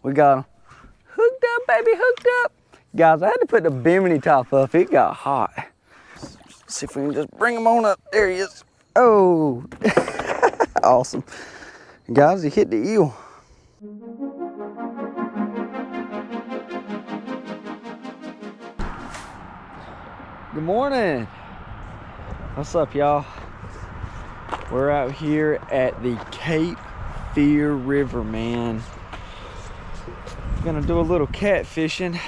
We got him hooked up, baby, hooked up. Guys, I had to put the bimini top up. It got hot. Let's see if we can just bring him on up. There he is. Oh, awesome. Guys, he hit the eel. Good morning. What's up, y'all? We're out here at the Cape Fear River, man. Gonna do a little catfishing.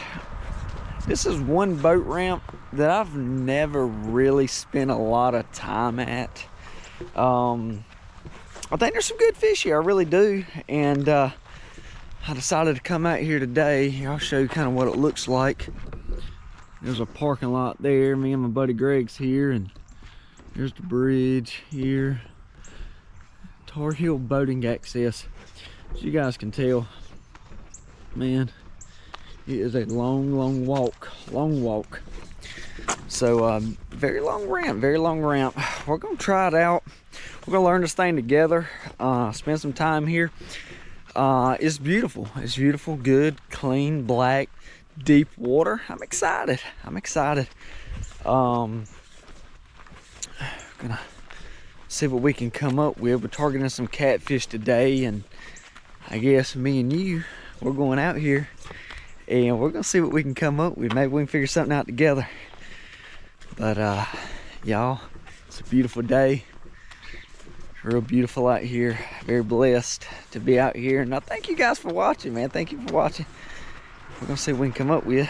This is one boat ramp that I've never really spent a lot of time at. I think there's some good fish here, I really do. And I decided to come out here today. I'll show you kind of what it looks like. There's a parking lot there. Me and my buddy Greg's here, and there's the bridge here. Tar Heel boating access. As you guys can tell, man, it is a long walk. So very long ramp. We're gonna try it out. We're gonna learn this thing together, spend some time here. It's beautiful. Good, clean, black, deep water. I'm excited. Gonna see what we can come up with. We're targeting some catfish today, and I guess me and you, we're going out here and we're gonna see what we can come up with. Maybe we can figure something out together. But y'all, it's a beautiful day. It's real beautiful out here. Very blessed to be out here, and I thank you guys for watching, man. Thank you for watching. We're gonna see what we can come up with.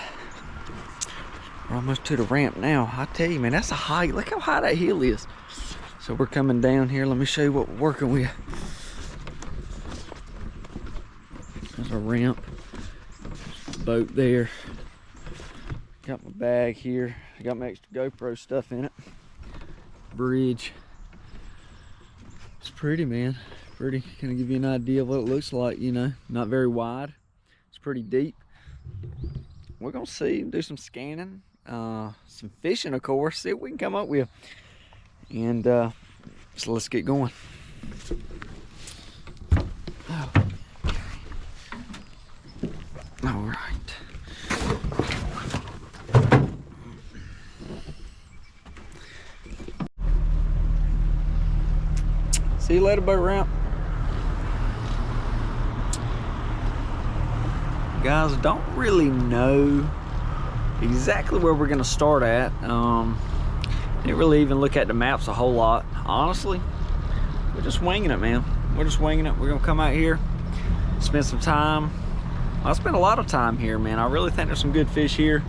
We're almost to the ramp now. I tell you, man, that's a high. Look how high that hill is. So we're coming down here. Let me show you what we're working with. There's a ramp. Boat there. Got my bag here. I got my extra GoPro stuff in it. Bridge. It's pretty, man. Pretty. Kind of give you an idea of what it looks like, you know. Not very wide. It's pretty deep. We're gonna see, do some scanning, some fishing, of course, see what we can come up with. And so let's get going. Oh. All right. See you later, boat ramp. Guys, don't really know exactly where we're gonna start at. Didn't really even look at the maps a whole lot, honestly. We're just winging it, man. We're just winging it. We're gonna come out here, spend some time. I spent a lot of time here, man. I really think there's some good fish here.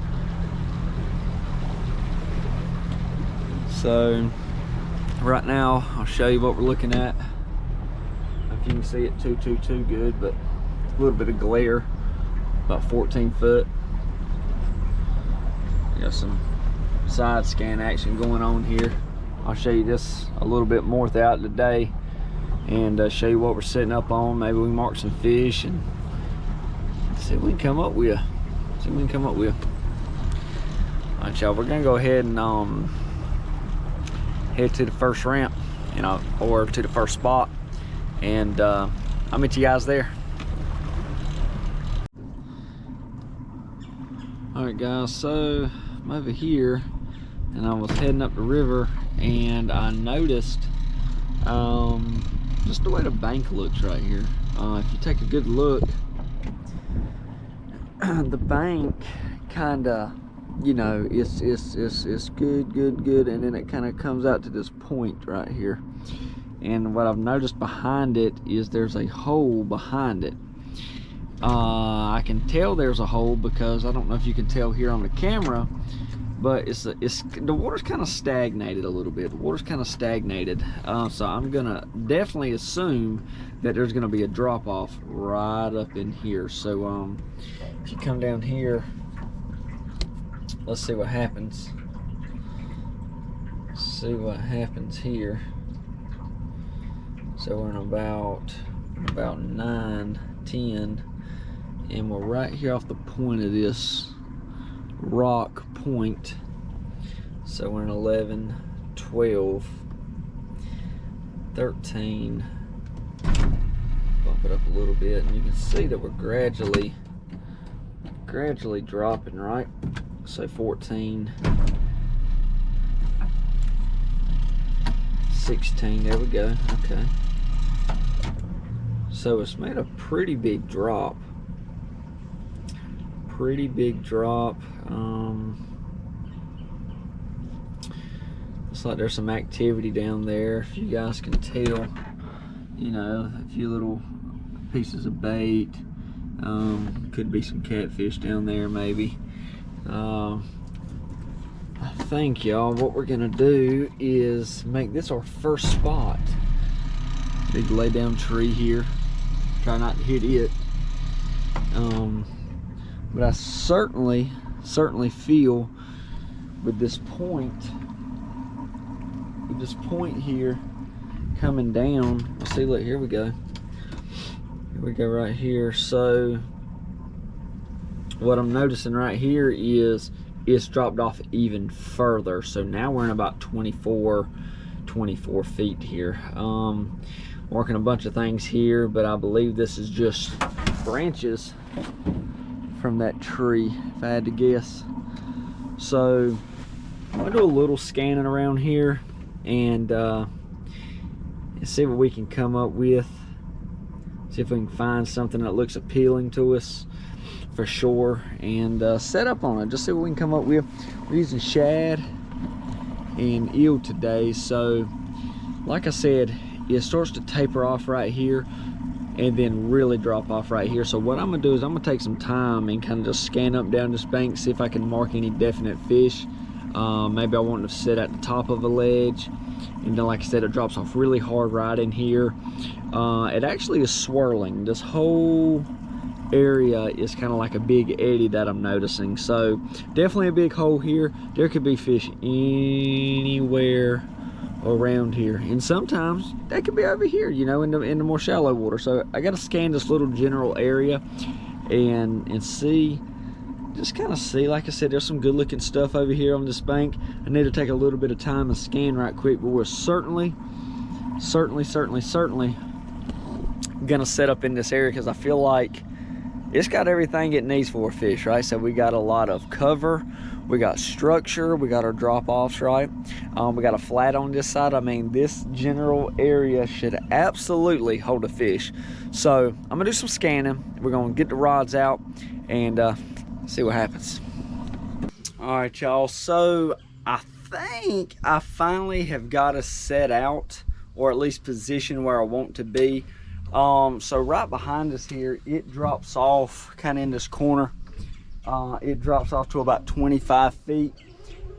So right now, I'll show you what we're looking at. If you can see it too good, but a little bit of glare. About 14 foot. Got some side scan action going on here. I'll show you this a little bit more throughout the day, and show you what we're setting up on. Maybe we mark some fish and see what we can come up with. All right, y'all, we're gonna go ahead and head to the first ramp, you know, or to the first spot, and I'll meet you guys there. Alright guys, so I'm over here and I was heading up the river, and I noticed just the way the bank looks right here. If you take a good look, the bank kinda, you know, it's good, and then it kind of comes out to this point right here. And what I've noticed behind it is there's a hole behind it. I can tell there's a hole because I don't know if you can tell here on the camera, but the water's kind of stagnated a little bit. The water's kind of stagnated, so I'm gonna definitely assume that there's gonna be a drop off right up in here. So if you come down here, let's see what happens. See what happens here. So we're in about 9, 10. And we're right here off the point of this rock point. So we're in 11, 12, 13. Boom. drop it up a little bit, and you can see that we're gradually dropping, right? So 14, 16, there we go. Okay, so it's made a pretty big drop. Looks like there's some activity down there, if you guys can tell. You know, a few little pieces of bait. Could be some catfish down there, maybe. I think, y'all, what we're gonna do is make this our first spot. Big lay down tree here. Try not to hit it. But I certainly feel with this point here coming down. Let's see, look, here we go. Here we go right here. So what I'm noticing right here is it's dropped off even further. So now we're in about 24 feet here. Working a bunch of things here, but I believe this is just branches from that tree, if I had to guess. So I'm gonna do a little scanning around here and see what we can come up with. See if we can find something that looks appealing to us for sure, and set up on it. Just see what we can come up with. We're using shad and eel today, so like I said, it starts to taper off right here and then really drop off right here. So what I'm gonna do is I'm gonna take some time and kind of just scan up down this bank, see if I can mark any definite fish. Maybe I want to sit at the top of a ledge, and then like I said, it drops off really hard right in here. It actually is swirling. This whole area is kind of like a big eddy that I'm noticing. So definitely a big hole here. There could be fish anywhere around here, and sometimes that could be over here, you know, in the more shallow water. So I got to scan this little general area and see, just kind of see. Like I said, there's some good looking stuff over here on this bank. I need to take a little bit of time and scan right quick, but we're certainly gonna set up in this area because I feel like it's got everything it needs for a fish, right? So we got a lot of cover, we got structure, we got our drop-offs, right? We got a flat on this side. I mean, this general area should absolutely hold a fish. So I'm gonna do some scanning. We're gonna get the rods out and see what happens. All right, y'all, so I think I finally have got us set out, or at least positioned where I want to be. So right behind us here, it drops off kind of in this corner. It drops off to about 25 feet,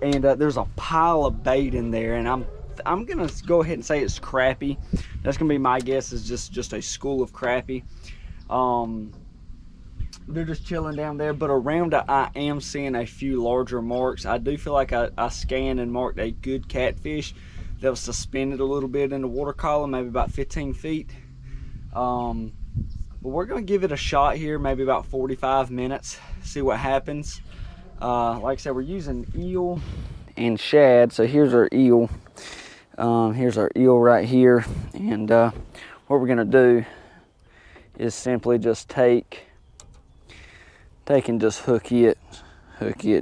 and there's a pile of bait in there, and I'm gonna go ahead and say it's crappie. That's gonna be my guess, is just a school of crappie. They're just chilling down there, but around it I am seeing a few larger marks. I do feel like I scanned and marked a good catfish that was suspended a little bit in the water column, maybe about 15 feet. But we're gonna give it a shot here, maybe about 45 minutes, see what happens. Like I said, we're using eel and shad. So here's our eel. Here's our eel right here, and what we're gonna do is simply just take and just hook it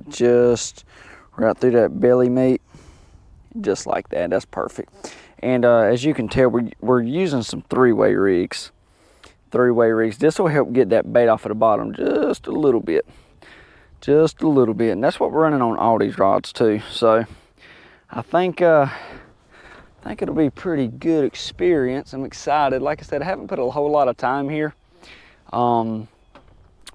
just right through that belly meat, just like that. That's perfect. And as you can tell, we're using some three-way rigs. This will help get that bait off at the bottom just a little bit, and that's what we're running on all these rods too. So I think it'll be a pretty good experience. I'm excited. Like I said, I haven't put a whole lot of time here,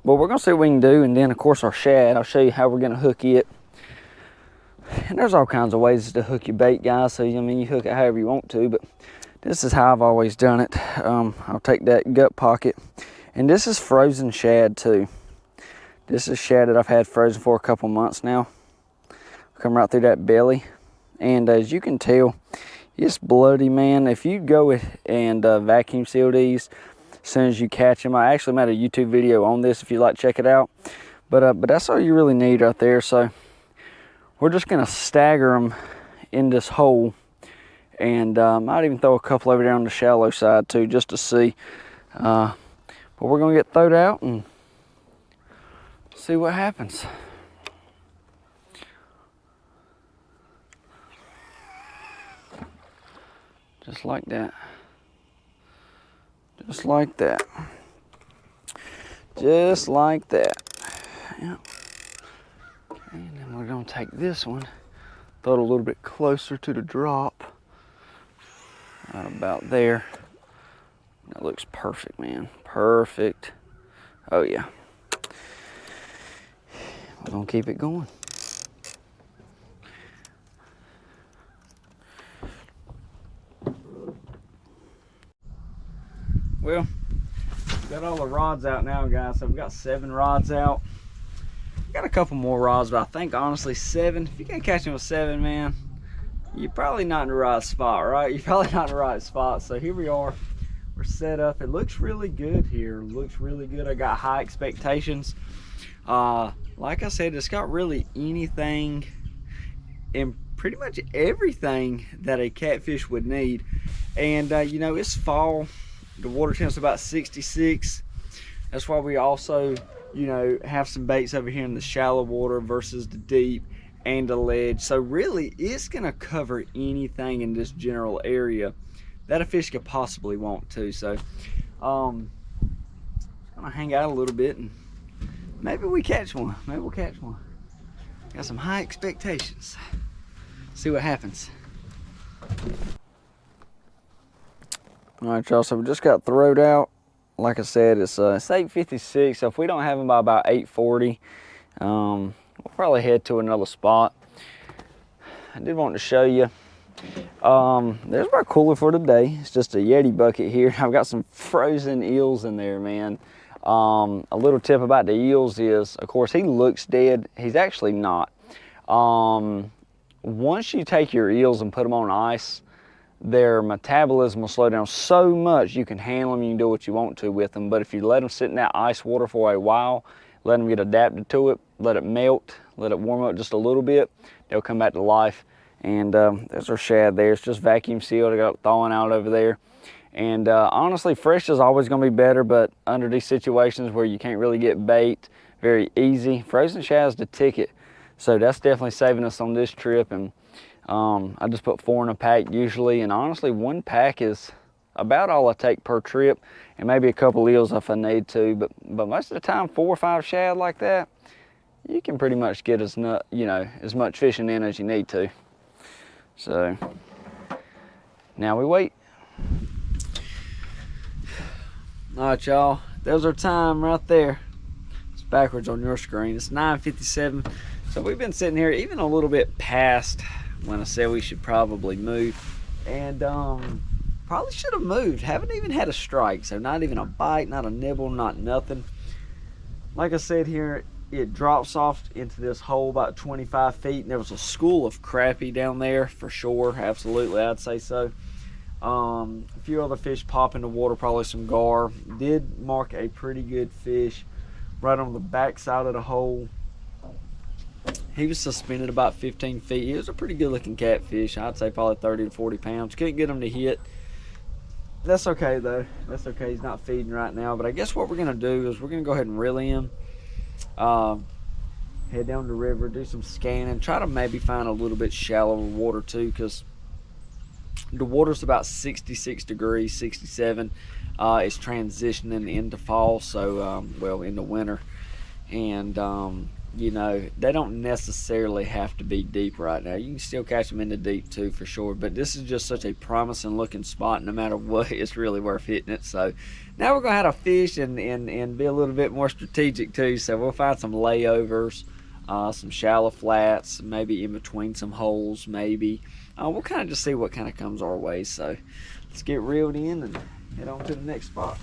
but we're gonna see what we can do. And then of course our shad, I'll show you how we're gonna hook it. And there's all kinds of ways to hook your bait, guys. So I mean, you hook it however you want to, but this is how I've always done it. I'll take that gut pocket, and this is frozen shad too. This is shad that I've had frozen for a couple months now. Come right through that belly, and as you can tell, it's bloody, man. If you go and vacuum seal these as soon as you catch them, I actually made a YouTube video on this if you'd like to check it out. But that's all you really need right there. So we're just gonna stagger them in this hole, and might even throw a couple over there on the shallow side too, just to see. But we're gonna get thrown out and see what happens. Just like that. Just like that. Just like that. Yep. Okay, and then we're gonna take this one, throw it a little bit closer to the drop. Right about there. That looks perfect, man. Perfect. Oh yeah. We're gonna keep it going. Well, we got all the rods out now, guys. So we've got 7 rods out. Got a couple more rods, but I think honestly 7. If you can't catch them with 7, man, you're probably not in the right spot, right? You're probably not in the right spot. So here we are. We're set up. It looks really good here. It looks really good. I got high expectations. Like I said, it's got really anything and pretty much everything that a catfish would need. And you know, it's fall. The water temp's about 66. That's why we also, you know, have some baits over here in the shallow water versus the deep and the ledge. So really, it's gonna cover anything in this general area that a fish could possibly want to. So I'm gonna hang out a little bit and maybe we catch one. Maybe we'll catch one. Got some high expectations. See what happens. All right, y'all, so we just got throwed out. Like I said, it's 8:56, so if we don't have them by about 8:40, we'll probably head to another spot. I did want to show you, there's my cooler for today. It's just a Yeti bucket here. I've got some frozen eels in there, man. A little tip about the eels is, of course, he looks dead. He's actually not. Once you take your eels and put them on ice, their metabolism will slow down so much you can handle them, you can do what you want to with them. But if you let them sit in that ice water for a while, let them get adapted to it, let it melt, let it warm up just a little bit, they'll come back to life. And there's our shad there. It's just vacuum sealed. I got it thawing out over there. And honestly, fresh is always gonna be better, but under these situations where you can't really get bait very easy, frozen shad's the ticket. So that's definitely saving us on this trip. And I just put 4 in a pack usually, and honestly 1 pack is about all I take per trip, and maybe a couple eels if I need to, but most of the time 4 or 5 shad like that, you can pretty much get as much fishing in as you need to. So now we wait. All right, y'all, there's our time right there. It's backwards on your screen. It's 9:57. So we've been sitting here even a little bit past when I said we should probably move, and probably should have moved. Haven't even had a strike, so not even a bite, not a nibble, not nothing. Like I said here, it drops off into this hole about 25 feet, and there was a school of crappie down there for sure. Absolutely, I'd say so. A few other fish pop in the water, probably some gar. Did mark a pretty good fish right on the back side of the hole. He was suspended about 15 feet. He was a pretty good looking catfish. I'd say probably 30 to 40 pounds. Couldn't get him to hit. That's okay though. That's okay. He's not feeding right now. But I guess what we're going to do is we're going to go ahead and reel him. Head down the river, do some scanning. Try to maybe find a little bit shallower water too, because the water's about 66 degrees, 67. It's transitioning into fall, so, well, into winter. And, you know, they don't necessarily have to be deep right now. You can still catch them in the deep too, for sure. But this is just such a promising looking spot. No matter what, it's really worth hitting it. So now we're going to have to fish and be a little bit more strategic too. So we'll find some layovers, some shallow flats, maybe in between some holes, maybe. We'll kind of just see what kind of comes our way. So let's get reeled in and head on to the next spot.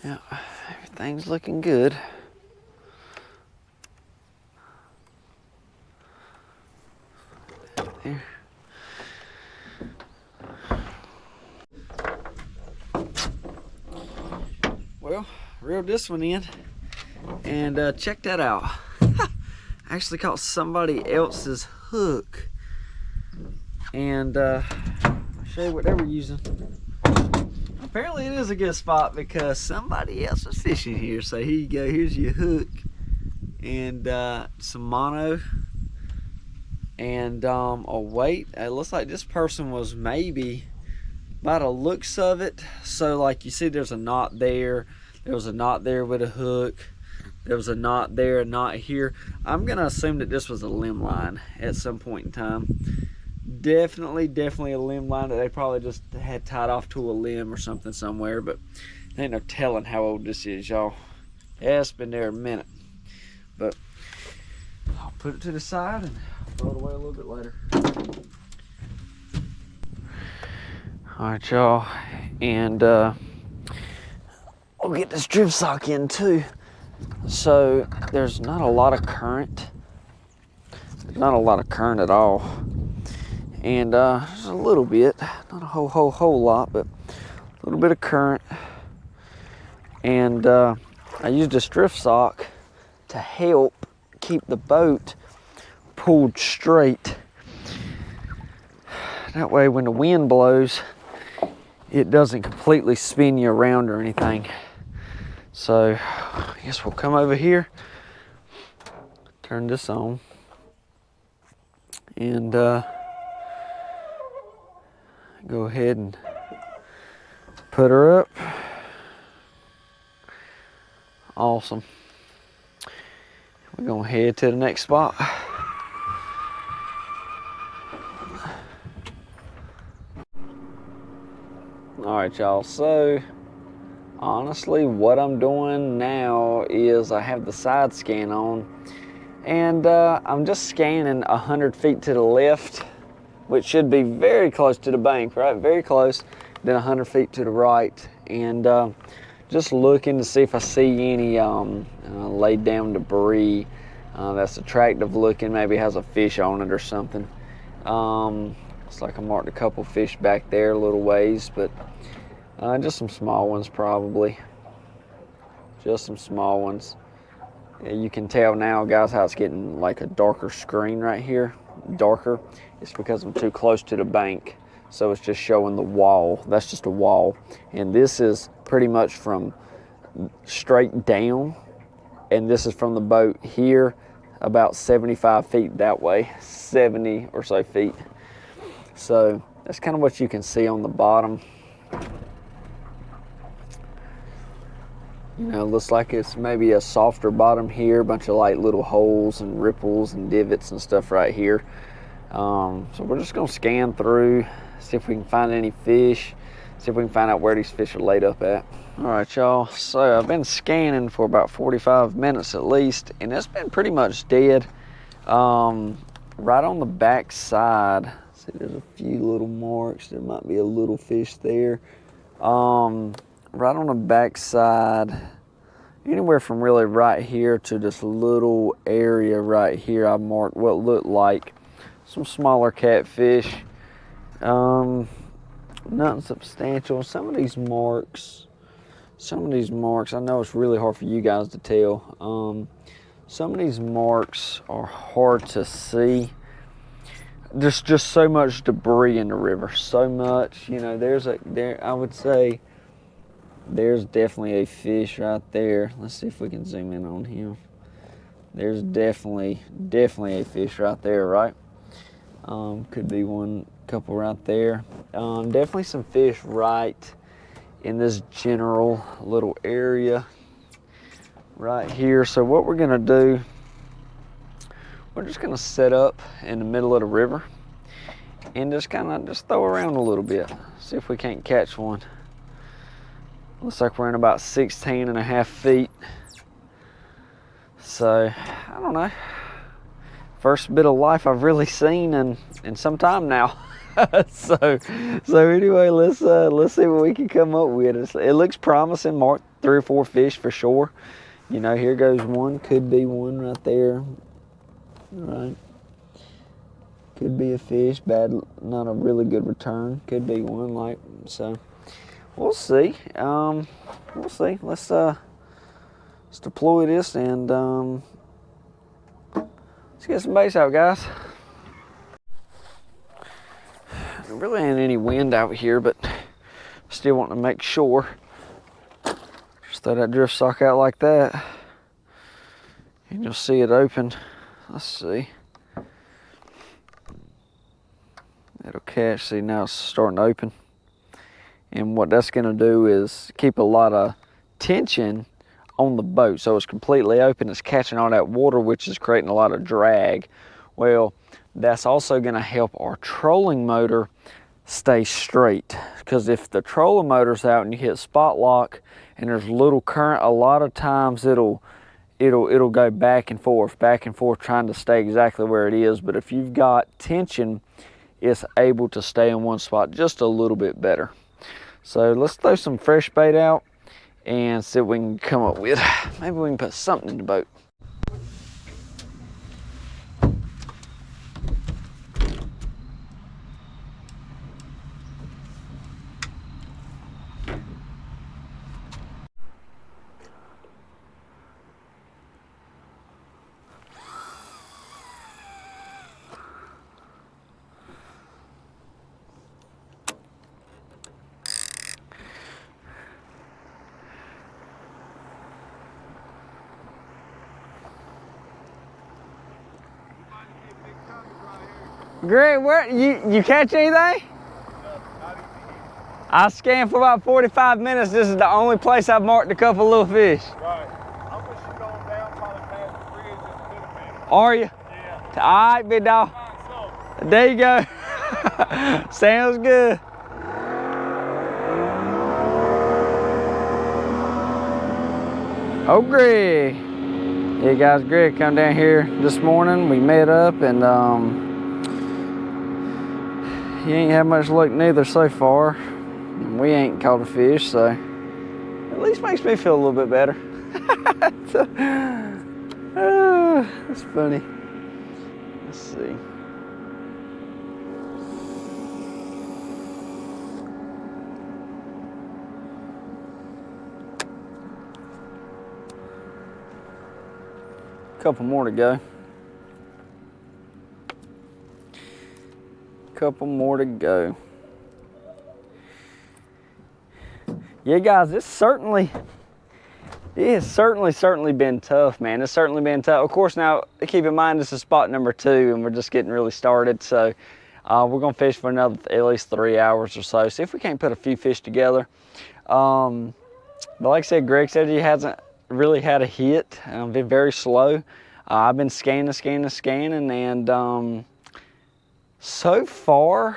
Yeah, everything's looking good. well, reeled this one in, and check that out. I actually caught somebody else's hook, and I'll show you what they were using. Apparently it is a good spot because somebody else was fishing here. So here you go, here's your hook, and some mono, and a weight. It looks like this person was maybe, by the looks of it, so like you see there's a knot there, there was a knot there with a hook, there was a knot there, a knot here. I'm gonna assume that this was a limb line at some point in time. Definitely a limb line that they probably just had tied off to a limb or something somewhere, but ain't no telling how old this is, y'all. Yeah, it's been there a minute, but I'll put it to the side and throw it away a little bit later. All right, y'all, and we'll get this drift sock in too. So there's not a lot of current. There's not a lot of current at all. And there's a little bit, not a whole lot, but a little bit of current. And I used this drift sock to help keep the boat pulled straight. That way when the wind blows, it doesn't completely spin you around or anything. So I guess we'll come over here, turn this on, and go ahead and put her up. Awesome. We're gonna head to the next spot. All right, y'all, so honestly what I'm doing now is I have the side scan on, and I'm just scanning 100 feet to the left, which should be very close to the bank, right? Very close. Then 100 feet to the right, and just looking to see if I see any laid down debris that's attractive looking, maybe has a fish on it or something. Looks like I marked a couple fish back there a little ways, but just some small ones probably. Just some small ones. Yeah, you can tell now, guys, how it's getting like a darker screen right here. Darker. It's because I'm too close to the bank, so it's just showing the wall. That's just a wall, and this is pretty much from straight down, and this is from the boat here about 75 feet that way, 70 or so feet. So that's kind of what you can see on the bottom. You know, looks like it's maybe a softer bottom here, a bunch of like little holes and ripples and divots and stuff right here. So we're just gonna scan through, see if we can find any fish, see if we can find out where these fish are laid up at. All right, y'all, so I've been scanning for about 45 minutes at least, and it's been pretty much dead. Right on the back side, see there's a few little marks, there might be a little fish there. Right on the back side, anywhere from really right here to this little area right here, I marked what looked like some smaller catfish. Nothing substantial. Some of these marks, I know it's really hard for you guys to tell. Some of these marks are hard to see. There's just so much debris in the river, so much. You know, I would say there's definitely a fish right there. Let's see if we can zoom in on him. There's definitely a fish right there, right? Could be one, couple right there. Definitely some fish right in this general little area right here. So what we're gonna do, we're just gonna set up in the middle of the river and just throw around a little bit. See if we can't catch one. Looks like we're in about 16 and a half feet. So, I don't know. First bit of life I've really seen in some time now. so anyway, let's see what we can come up with. It looks promising. Mark 3 or 4 fish for sure. You know, here goes one. Could be one right there. All right. Could be a fish. Bad, not a really good return. Could be one, like so. we'll see. We'll see. Let's deploy this and let's get some bass out, guys. There really ain't any wind out here, but still wanting to make sure. Just throw that drift sock out like that, and you'll see it open. Let's see. It'll catch. See, now it's starting to open. And what that's going to do is keep a lot of tension on the boat. So it's completely open. It's catching all that water, which is creating a lot of drag. Well, that's also going to help our trolling motor stay straight. Because if the trolling motor's out and you hit spot lock and there's little current, a lot of times it'll go back and forth, trying to stay exactly where it is. But if you've got tension, it's able to stay in one spot just a little bit better. So let's throw some fresh bait out and see what we can come up with. Maybe we can put something in the boat. Greg, where you catch anything? I scanned for about 45 minutes. This is the only place I've marked a couple little fish. Right. I'm gonna shoot on down, probably past the bridge in a little bit. Are you? Yeah. All right, big dog. There you go. Sounds good. Oh, Greg. Yeah, guys, Greg come down here this morning. We met up and he ain't had much luck neither so far. We ain't caught a fish, so at least makes me feel a little bit better. That's funny. Let's see. Couple more to go. Couple more to go. Yeah, guys, it has certainly been tough, man. It's certainly been tough. Of course, now keep in mind this is spot number 2 and we're just getting really started. So we're gonna fish for another at least 3 hours or so. See if we can't put a few fish together. But like I said, Greg said he hasn't really had a hit. Been very slow. I've been scanning, and so far,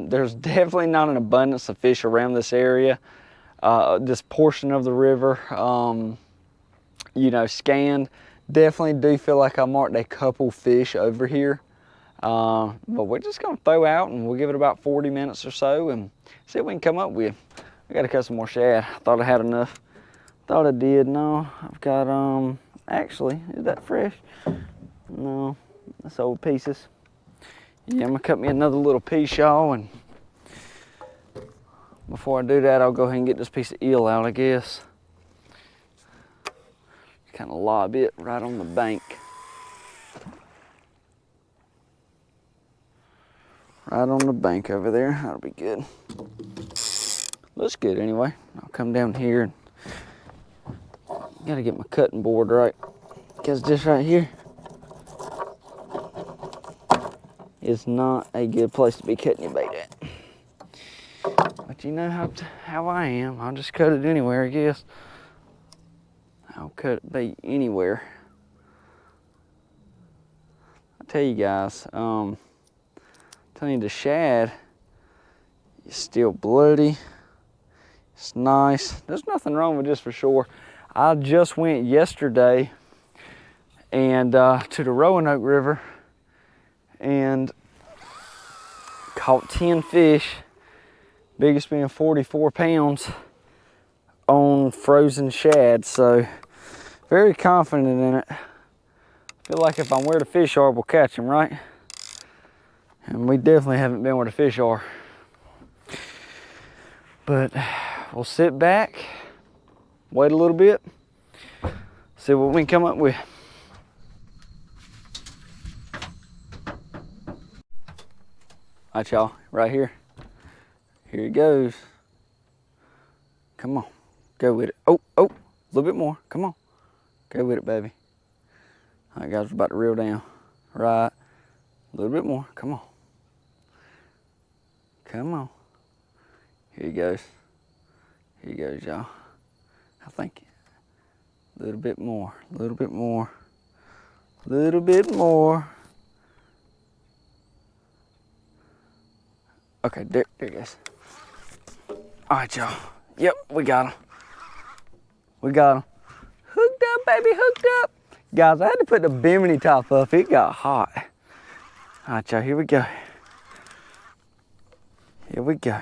there's definitely not an abundance of fish around this area. This portion of the river, you know, scanned. Definitely do feel like I marked a couple fish over here. But we're just gonna throw out and we'll give it about 40 minutes or so and see what we can come up with. I gotta cut some more shad. I thought I had enough. Thought I did. No, I've got, actually, is that fresh? No, that's old pieces. Yeah, I'm gonna cut me another little piece, y'all, and before I do that, I'll go ahead and get this piece of eel out, I guess. Kind of lob it right on the bank. Right on the bank over there, that'll be good. Looks good anyway. I'll come down here and gotta get my cutting board right, because this right here is not a good place to be cutting your bait at. But you know how I am. I'll just cut it anywhere, I guess. I'll cut bait anywhere. I tell you guys, telling you the shad is still bloody. It's nice. There's nothing wrong with this for sure. I just went yesterday and to the Roanoke River and caught 10 fish, biggest being 44 pounds on frozen shad. So very confident in it. Feel like if I'm where the fish are, we'll catch them, right? And we definitely haven't been where the fish are. But we'll sit back, wait a little bit, see what we can come up with. All right, y'all, right here. Here he goes. Come on, go with it. Oh, a little bit more, come on. Go with it, baby. All right, guys, we're about to reel down. Right, a little bit more, come on. Come on. Here he goes. Here he goes, y'all. I think a little bit more, a little bit more, a little bit more. Okay, there he goes. All right, y'all. Yep, we got him. We got him. Hooked up, baby, hooked up. Guys, I had to put the bimini top up. It got hot. All right, y'all, here we go. Here we go.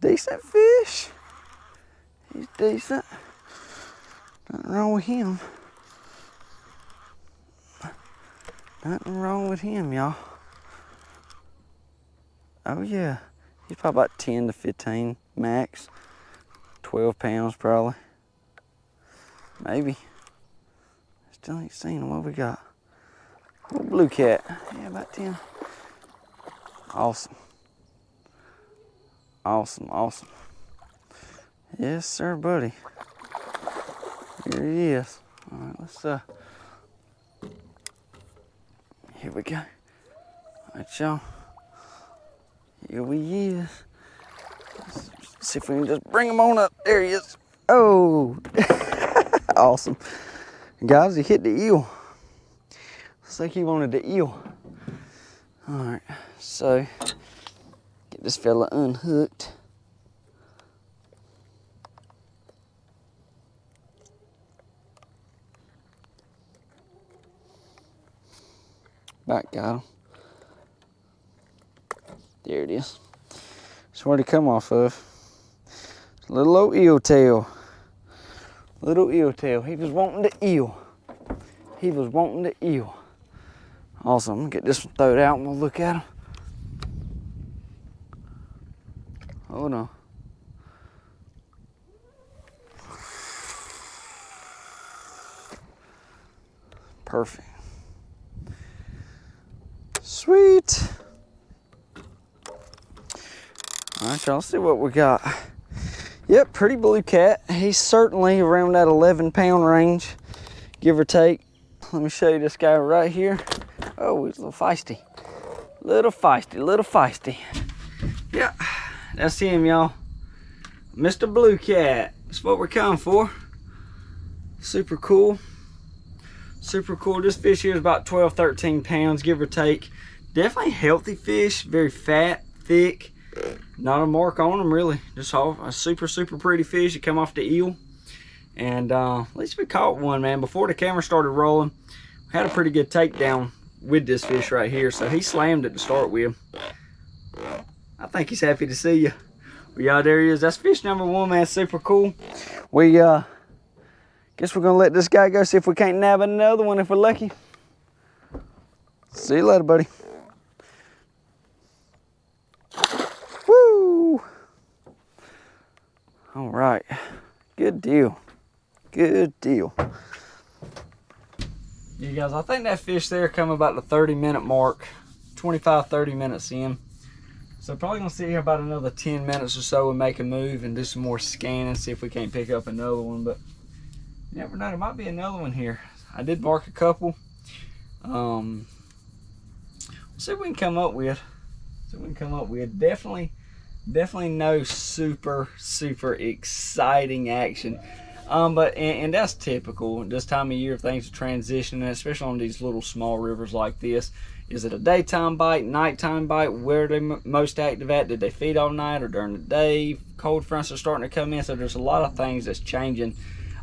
Decent fish. He's decent. Nothing wrong with him. Nothing wrong with him, y'all. Oh yeah. He's probably about 10 to 15 max. 12 pounds probably. Maybe. Still ain't seen him. What we got? Little blue cat. Yeah, about 10. Awesome. Awesome, awesome. Yes, sir, buddy. Here he is. All right, let's here we go. All right, y'all. Here he is. Let's see if we can just bring him on up. There he is. Oh, awesome. Guys, he hit the eel. Looks like he wanted the eel. All right, so get this fella unhooked. Back, got him. There it is. So where'd he come off of? Little old eel tail. Little eel tail. He was wanting the eel. He was wanting the eel. Awesome. I'm gonna get this one thrown out and we'll look at him. Hold on. Perfect. Sweet. All right, y'all, let's see what we got. Yep, pretty blue cat. He's certainly around that 11-pound range, give or take. Let me show you this guy right here. Oh, he's a little feisty. Little feisty, little feisty. Yeah, that's him, y'all. Mr. Blue Cat. That's what we're coming for. Super cool. Super cool. This fish here is about 12, 13 pounds, give or take. Definitely healthy fish, very fat, thick. Not a mark on them, really. Just a super, super pretty fish. It come off the eel. And at least we caught one, man. Before the camera started rolling, we had a pretty good takedown with this fish right here. So he slammed it to start with. I think he's happy to see you. Well, yeah, there he is. That's fish number one, man. Super cool. We guess we're gonna let this guy go, see if we can't nab another one if we're lucky. See you later, buddy. Woo! All right, good deal. Good deal. You guys, I think that fish there come about the 30-minute mark, 25, 30 minutes in. So probably gonna sit here about another 10 minutes or so and make a move and do some more scanning, see if we can't pick up another one, but you never know, there might be another one here. I did mark a couple. We'll see what we can come up with. See what we can come up with. Definitely no super exciting action. But that's typical. This time of year, things are transitioning, especially on these little small rivers like this. Is it a daytime bite, nighttime bite? Where are they most active at? Did they feed all night or during the day? Cold fronts are starting to come in, so there's a lot of things that's changing.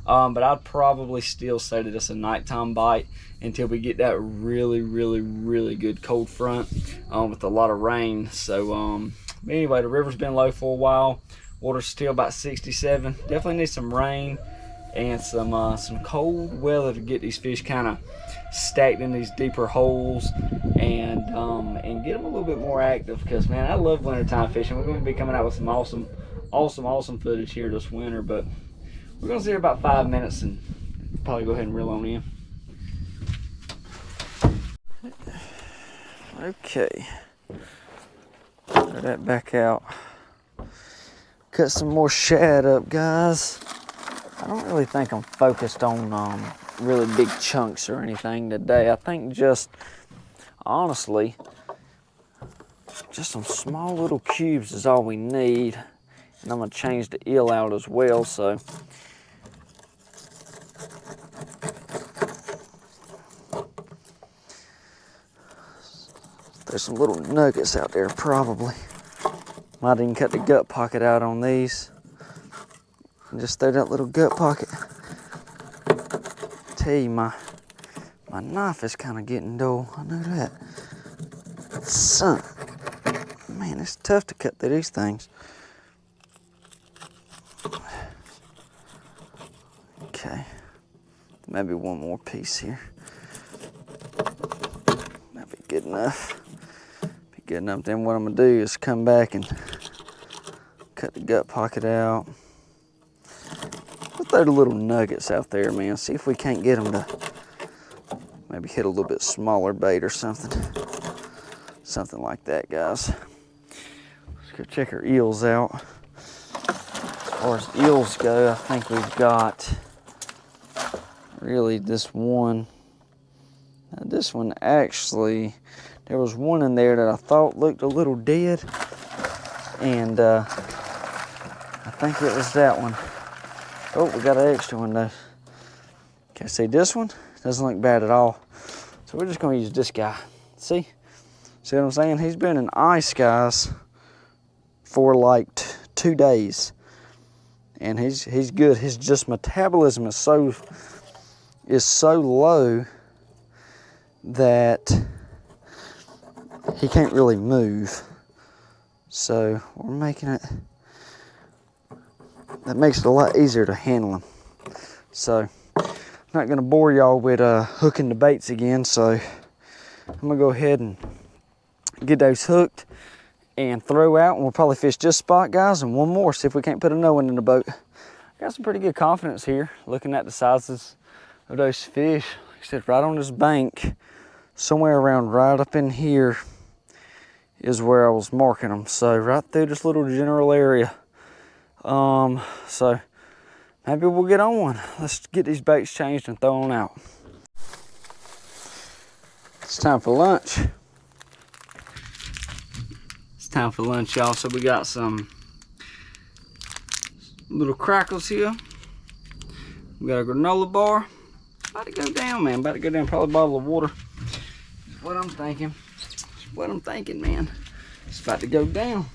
But I'd probably still say that it's a nighttime bite until we get that really good cold front with a lot of rain. So anyway, the river's been low for a while. Water's still about 67. Definitely needs some rain and some cold weather to get these fish kind of stacked in these deeper holes and get them a little bit more active. Because man, I love wintertime fishing. We're going to be coming out with some awesome footage here this winter, but we're going to sit here about 5 minutes and probably go ahead and reel on in. Okay, throw that back out. Cut some more shad up, guys. I don't really think I'm focused on really big chunks or anything today. I think just, honestly, just some small little cubes is all we need. And I'm gonna change the eel out as well, so. There's some little nuggets out there probably. Might even cut the gut pocket out on these. And just throw that little gut pocket. Tell you, my knife is kind of getting dull. I know that. Son, man, it's tough to cut through these things. Okay, maybe one more piece here. That'd be good enough. Be good enough. Then what I'm gonna do is come back and cut the gut pocket out. We'll throw the little nuggets out there, man. See if we can't get them to maybe hit a little bit smaller bait or something. Something like that, guys. Let's go check our eels out. As far as eels go, I think we've got really this one. Now this one actually, there was one in there that I thought looked a little dead. And I think it was that one. Oh, we got an extra one though. Okay, see this one? Doesn't look bad at all. So we're just gonna use this guy. See? See what I'm saying? He's been in ice, guys, for like 2 days. And he's good. His just metabolism is so low that he can't really move. So we're making it, that makes it a lot easier to handle him. So I'm not gonna bore y'all with hooking the baits again, so I'm gonna go ahead and get those hooked and throw out, and we'll probably fish this spot, guys, and one more, see if we can't put another one in the boat. I got some pretty good confidence here, looking at the sizes of those fish. Like I said, right on this bank, somewhere around right up in here is where I was marking them. So right through this little general area. So maybe we'll get on one. Let's get these baits changed and thrown out. It's time for lunch. It's time for lunch, y'all. So we got some little crackles here. We got a granola bar. About to go down, man. About to go down. Probably a bottle of water. That's what I'm thinking. That's what I'm thinking, man. It's about to go down.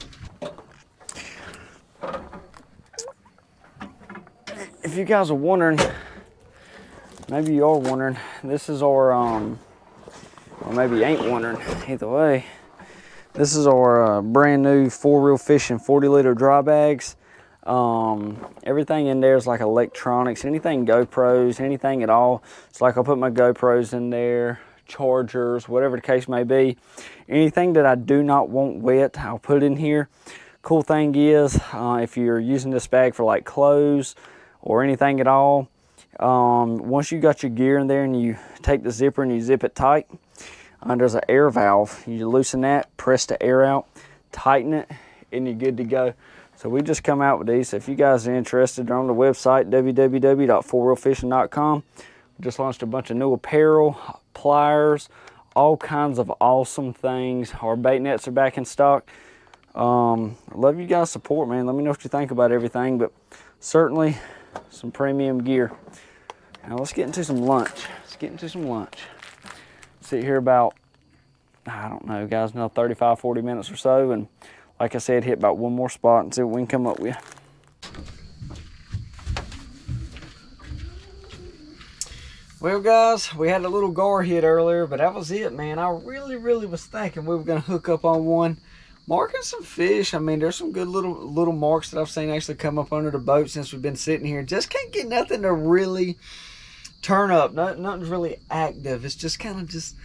If you guys are wondering, maybe you are wondering, this is our, or maybe you ain't wondering, either way. This is our brand new 4-reel fishing 40-liter dry bags. Everything in there is like electronics, anything GoPros, anything at all. It's like I'll put my GoPros in there, chargers, whatever the case may be. Anything that I do not want wet, I'll put in here. Cool thing is, if you're using this bag for like clothes or anything at all, once you got your gear in there and you take the zipper and you zip it tight, there's an air valve. You loosen that, press the air out, tighten it, and you're good to go. So we just come out with these. So if you guys are interested, they're on the website, www.4reelfishing.com. We just launched a bunch of new apparel, pliers, all kinds of awesome things. Our bait nets are back in stock. I love you guys' support, man. Let me know what you think about everything, but certainly some premium gear. Now let's get into some lunch. Let's get into some lunch. Sit here about, I don't know, guys, another 35, 40 minutes or so, and like I said, hit about one more spot and see what we can come up with. Well, guys, we had a little gar hit earlier, but that was it, man. I really was thinking we were gonna hook up on one. marking some fish. I mean, there's some good little marks that I've seen actually come up under the boat since we've been sitting here. Just can't get nothing to really turn up. Nothing's really active. It's just kind of just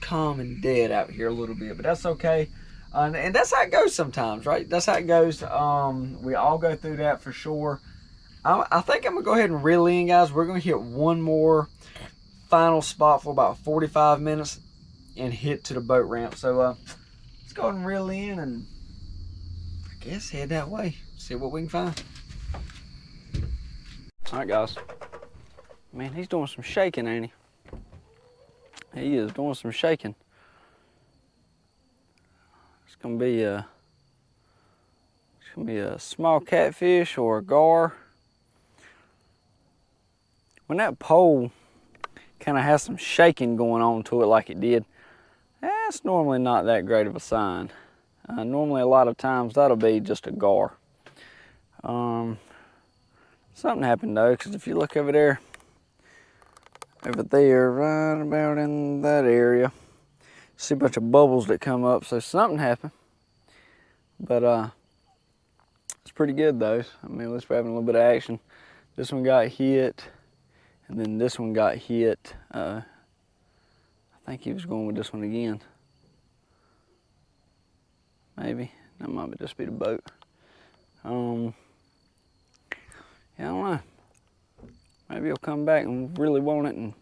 calm and dead out here a little bit, but that's okay. And that's how it goes sometimes, right? That's how it goes. We all go through that for sure. I think I'm gonna go ahead and reel in, guys. We're gonna hit one more final spot for about 45 minutes and hit to the boat ramp. So let's go ahead and reel in and I guess head that way. See what we can find. All right, guys. Man, he's doing some shaking, ain't he? He is doing some shaking. It's gonna be a small catfish or a gar. When that pole kind of has some shaking going on to it like it did, that's normally not that great of a sign. Normally a lot of times that'll be just a gar. Something happened though, because if you look over there, right about in that area, see a bunch of bubbles that come up, so something happened. But it's pretty good though. I mean, at least we're having a little bit of action. This one got hit, and then this one got hit. I think he was going with this one again. Maybe. That might just be the boat. Yeah, I don't know. Maybe he'll come back and really want it and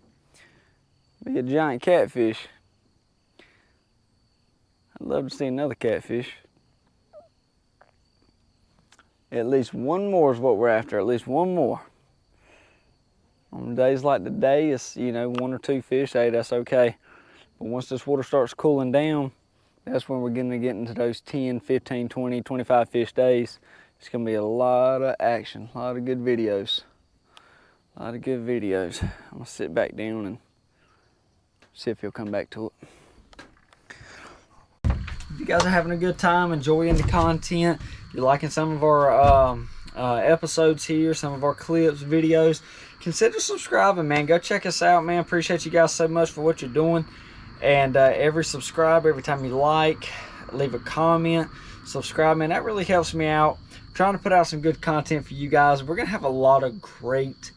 be a giant catfish. I'd love to see another catfish. At least one more is what we're after, at least one more. On days like today, it's, you know, 1 or 2 fish, hey, that's okay. But once this water starts cooling down, that's when we're going to get into those 10, 15, 20, 25 fish days. It's going to be a lot of action, a lot of good videos. A lot of good videos. I'm going to sit back down and see if he'll come back to it. If you guys are having a good time, enjoying the content, you're liking some of our episodes here, some of our clips, videos, consider subscribing, man. Go check us out, man. Appreciate you guys so much for what you're doing. And every subscribe, every time you like, leave a comment, subscribe, man, that really helps me out. I'm trying to put out some good content for you guys. We're going to have a lot of great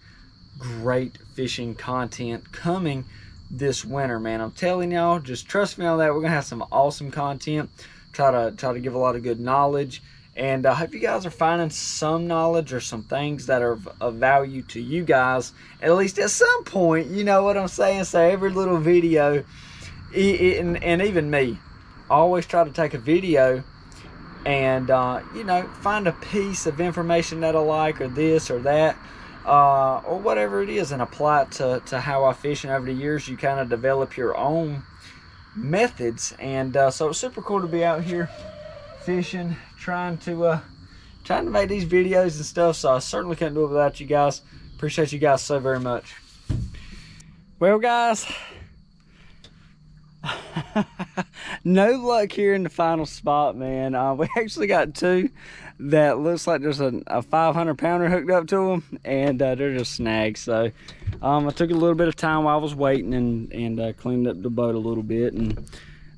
fishing content coming this winter, man. I'm telling y'all, just trust me on that. We're going to have some awesome content. Try to give a lot of good knowledge. And I hope you guys are finding some knowledge or some things that are of value to you guys, at least at some point, you know what I'm saying? So every little video, and even me, I always try to take a video and, you know, find a piece of information that I like, or this or that, or whatever it is, and apply it to how I fish. And over the years, you kind of develop your own methods. And so it's super cool to be out here fishing, trying to make these videos and stuff. So I certainly couldn't do it without you guys. Appreciate you guys so very much. Well, guys, no luck here in the final spot, man. We actually got 2 that looks like there's a 500-pounder hooked up to them, and they're just snags. So I took a little bit of time while I was waiting and cleaned up the boat a little bit, and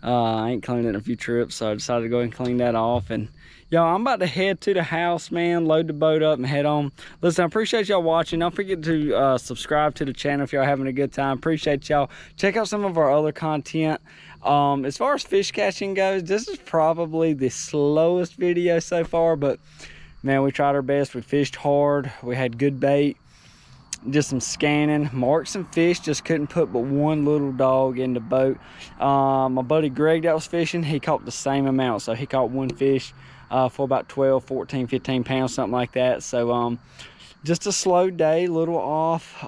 I ain't cleaned it in a few trips, so I decided to go ahead and clean that off. And y'all, I'm about to head to the house, man, load the boat up and head on. Listen, I appreciate y'all watching. Don't forget to subscribe to the channel if y'all having a good time. Appreciate y'all. Check out some of our other content. As far as fish catching goes, this is probably the slowest video so far, but man, we tried our best. We fished hard. We had good bait. Just some scanning, marked some fish, just couldn't put but one little dog in the boat. My buddy Greg that was fishing, he caught the same amount, so he caught 1 fish for about 12, 14, 15 pounds, something like that. So just a slow day, little off,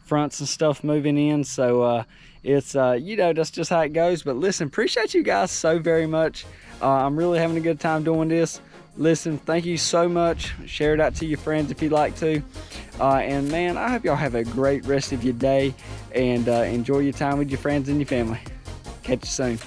fronts and stuff moving in, so it's you know, that's just how it goes. But listen, appreciate you guys so very much. I'm really having a good time doing this. Listen, thank you so much. Share it out to your friends if you'd like to. And man, I hope y'all have a great rest of your day, and enjoy your time with your friends and your family. Catch you soon.